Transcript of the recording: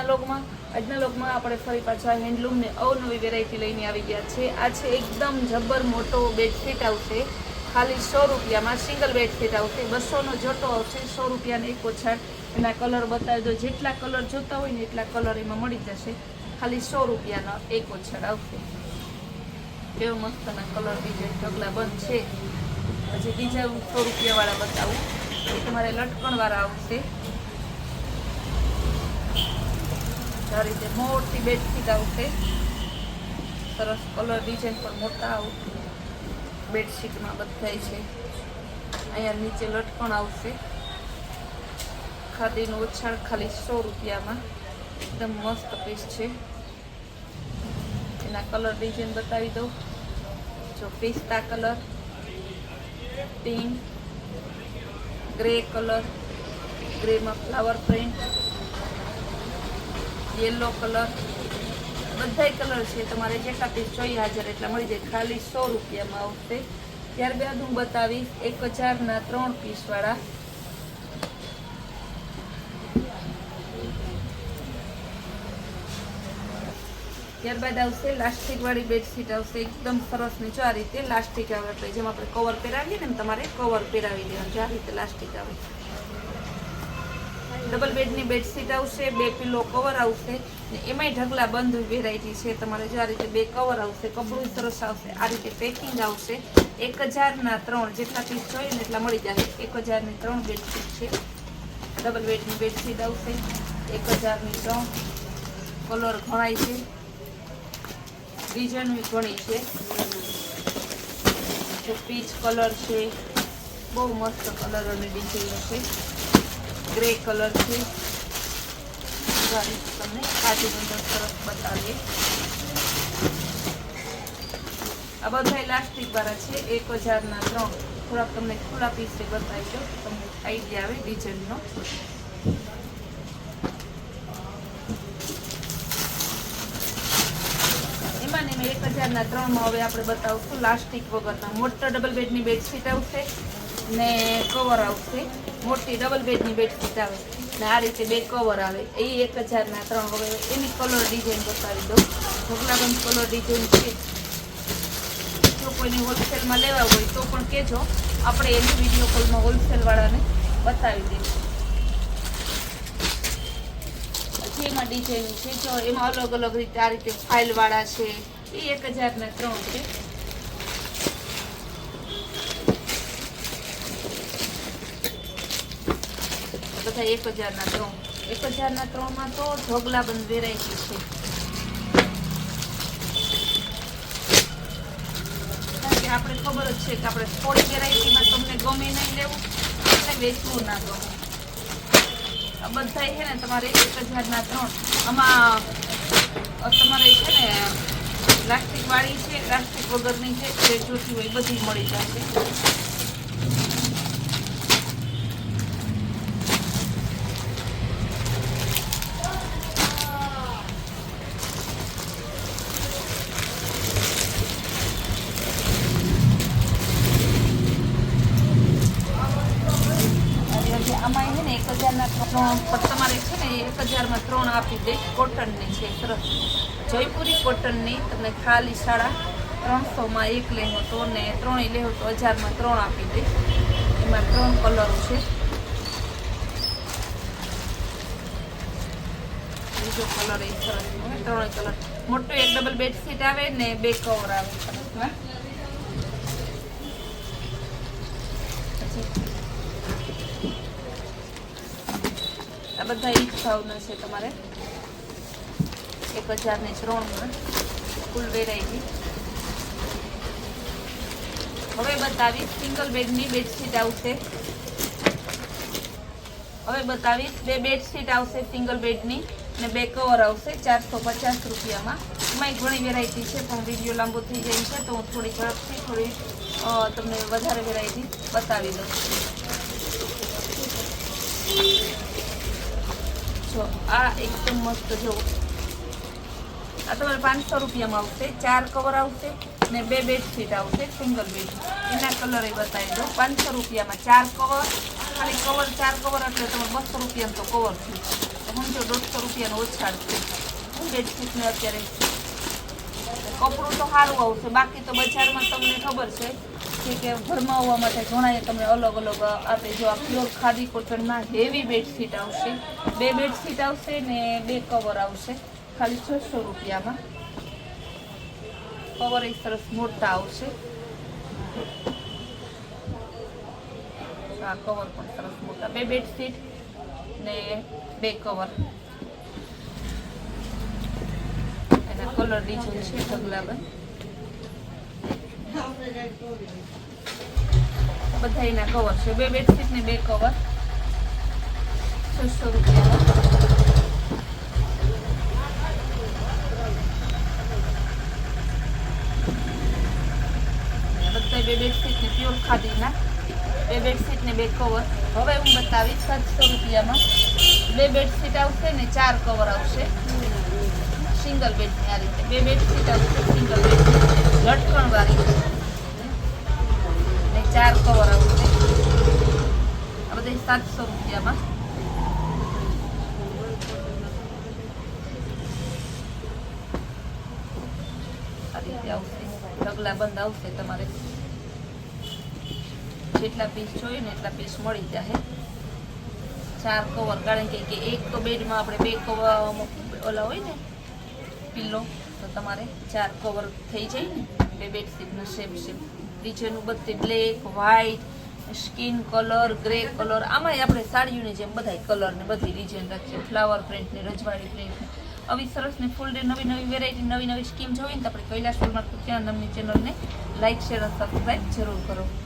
આજના લોકમાં આપણે ફરી પાછા હેન્ડલૂમને અવનવી વેરાયટી લઈને આવી ગયા છે। આ છે એકદમ જબર મોટો બેડશીટ આવશે, ખાલી 100 રૂપિયામાં સિંગલ બેડશીટ આવશે। 200નો જોટો આવશે, 100 રૂપિયાને એક ઓછાડ। એના કલર બતાવી દો, જેટલા કલર જોતા હોય ને એટલા કલર એમાં મળી જશે। ખાલી 100 રૂપિયાનો એક ઓછાડ આવશે। કેવો મસ્તના કલર ડિઝાઇન ઢગલા બંધ છે। પછી બીજા 100 રૂપિયાવાળા બતાવું, એ તમારે લટકણવાળા આવશે। આ રીતે મોટી બેડશીટ આવશે, સરસ કલર ડિઝાઇન પણ મોટા બેડશીટમાં બધાય છે। અહીંયા નીચે લટકણ આવશે, ખાદીનું ઓછાળ ખાલી 100 રૂપિયામાં, એકદમ મસ્ત પીસ છે। એના કલર ડિઝાઇન બતાવી દઉં, જો પિસ્તા કલર, પિંક, ગ્રે કલર, ગ્રેમાં ફ્લાવર પ્રિન્ટ, येलो कलर, बधाई कलर है। तमारे जेटला पीस જોઈએ हाजर એટલા મળી જાય, ખાલી 100 રૂપિયામાં આવશે। ત્યારબાદ હું બતાવીશ 1000ના 3 પીસ વાળા। ત્યારબાદ આવશે લાસ્ટિક વાળી બેડશીટ આવશે, એકદમ સરસ ને। જો આ રીતે લાસ્ટિક આવે, આપણે જેમ આપણે કવર પહેરાવીએ ને તમારે કવર પહેરાવી દેવાનું, આ રીતે લાસ્ટિક આવે। डबल बेडनी बेडशीट आवशे, 2 पिलो कवर आवशे, एमांय ढगला बंध वेरायटी है। तमारे जो आ रीते 2 कवर आवशे, कपड़ुं सरस आवशे, आ रीते पेकिंग आवशे। 1000ना 3 जेटला पीस जोईए ने એટલા મળી જશે। 1000ની 3 बेडशीट છે, डबल बेडनी बेडशीट आवशे। 1000ની 3 कलर घणाय છે, डिजाइन भी घणी છે। जो पीच कलर છે, बहु मस्त कलर અને ડિઝાઇન છે। ग्रे कलर है, तमने काजू बंदर सरस बताइए। आ बधा इलास्टिक वाला है, 1000ना 3। थोड़ा तमने खुला पीस से बताई दो, तमने आइडिया आवे डिजाइन नो। एमां ने 1000ना 3 में हवे आपणे बतावशुं लास्टिक वगरना मोटा डबल बेडनी बेडशीट आवशे ने कवर आवशे। मोटी डबल बेडनी बेडशीट आवे ने आ रीते 2 कवर आवे, ए 1000ना 3। हवे एनी कलर डिजाइन बतावी दो, ढगलाबंध कलर डिजाइन छे। जो कोईने होलसेल में लेवा होय तो पण कहेजो, आपणे एनी विडियो कॉल में होलसेल वाळाने बतावी दईशुं। પછી એમાં ડિઝાઇન છે, જો એમાં અલગ અલગ રીતે આ રીતે ફાઇલ વાળા છે, એ 1000ના 3 છે। બધા 1000ના 3। 1000ના 3 માં તો ઢગલાબંધ વેરાયટી છે, કારણ કે આપણે ખબર જ છે કે આપણે થોડી વેરાયટીમાં તમને ગમે નહીં લેવું, એટલે વેચવું ના ગમે। આ બધા છે ને તમારે 1000ના 3। આમાં તમારે છે ને પ્લાસ્ટિક વાળી છે, પ્લાસ્ટિક વગરની છે, જે જોતી હોય બધી મળી જશે। आमां है ने 1000ના 3 पर तमारे छे ने 1000માં 3 आपी दे। कॉटननी छे, सरस जयपुरी कॉटननी। तमने खाली 350 में एक लेहो तो ने 3 लेहो तो 1000માં 3 आपी दे। एमां 3 कलर छे, बीजो कलर ए सरस है, 3 कलर। मोटो एक डबल बेडशीट आवे ने 2 कवर आवे सरसमां। आ बधा एक भावना है तमारे 1000ની 3 में फूल वेरायटी। हवे बतावीश सिंगल बेडनी बेडशीट आवशे। हवे बतावीश 2 बेडशीट आवशे सिंगल बेडनी ने 2 कवर आवशे 450 રૂપિયામાં। એમાં ઘણી વેરાયટી છે, પણ વિડીયો લાંબો થઈ જાય છે તો હું થોડી ઝડપથી થોડી તમને વધારે વેરાયટી બતાવી દઉં। જો આ એકદમ મસ્ત, જો આ તમારે 500 રૂપિયામાં આવશે। 4 કવર આવશે ને 2 બેડશીટ આવશે સિંગલ બેડ। એના કલર એ બતાવી દો, 500 રૂપિયામાં 4 કવર, ખાલી કવર 4 કવર એટલે તમે 200 રૂપિયામાં તો કવર છે। સમજો 150 રૂપિયાનો ઓછાળ છે બેડશીટને અત્યારે. કપડું તો સારું આવશે, બાકી તો બજારમાં તમને ખબર છે કે ઘરમાં આવવા માટે ઘણા તમને અલગ અલગ આપે. જો આ પ્યોર ખાદી કોટનમાં હેવી બેડશીટ આવશે, 2 બેડશીટ આવશે ને 2 કવર આવશે ખાલી 600 રૂપિયામાં. કવર એક સરસ મોટા આવશે. આ કવર પણ સરસ મોટા, 2 બેડશીટ ને 2 કવર. એના કલર ડિઝાઇન છે ઢગલાબંધ, બધા એના કવર છે. 2 બેડશીટ ને 2 કવર 600 રૂપિયા. બધા 2 બેડશીટ ને પ્યોર ખાદીના, 2 બેડશીટ ને 2 કવર. હવે હું બતાવીશ 700 રૂપિયામાં 2 બેડશીટ આવશે ને 4 કવર આવશે સિંગલ બેડની. આ રીતે 2 બેડશીટ આવશે સિંગલ બેડ લટકણ વાળી ને 4 કવર આવશે. આ બધા 700 રૂપિયામાં. આ રીતે આવશે, ઢગલા બંધ આવશે. તમારે જેટલા પીસ જોઈએ ને એટલા પીસ મળી જાય. 4 કવર, કારણ કે એક તો બેડમાં આપણે 2 કવર ઓલા હોય ને પિલ્લો, તો તમારે 4 કવર થઈ જાય ને. 2 બેડશીટનો શેપ નીચેનું બધી black, white, skin colour, grey colour. આમાંય આપણે સાડીઓની જેમ બધા કલર ને બધી ડિઝાઇન રાખીએ, ફ્લાવર પ્રિન્ટ ને રજવાડી પ્રિન્ટ. આવી સરસ ને ફૂલ ડે નવી નવી વેરાયટી, નવી નવી સ્કીમ જોઈને તો આપણે કૈલાસ હોલમાર્ક ત્યાં નામની ચેનલને લાઈક, શેર અને સબસ્ક્રાઈબ જરૂર કરો.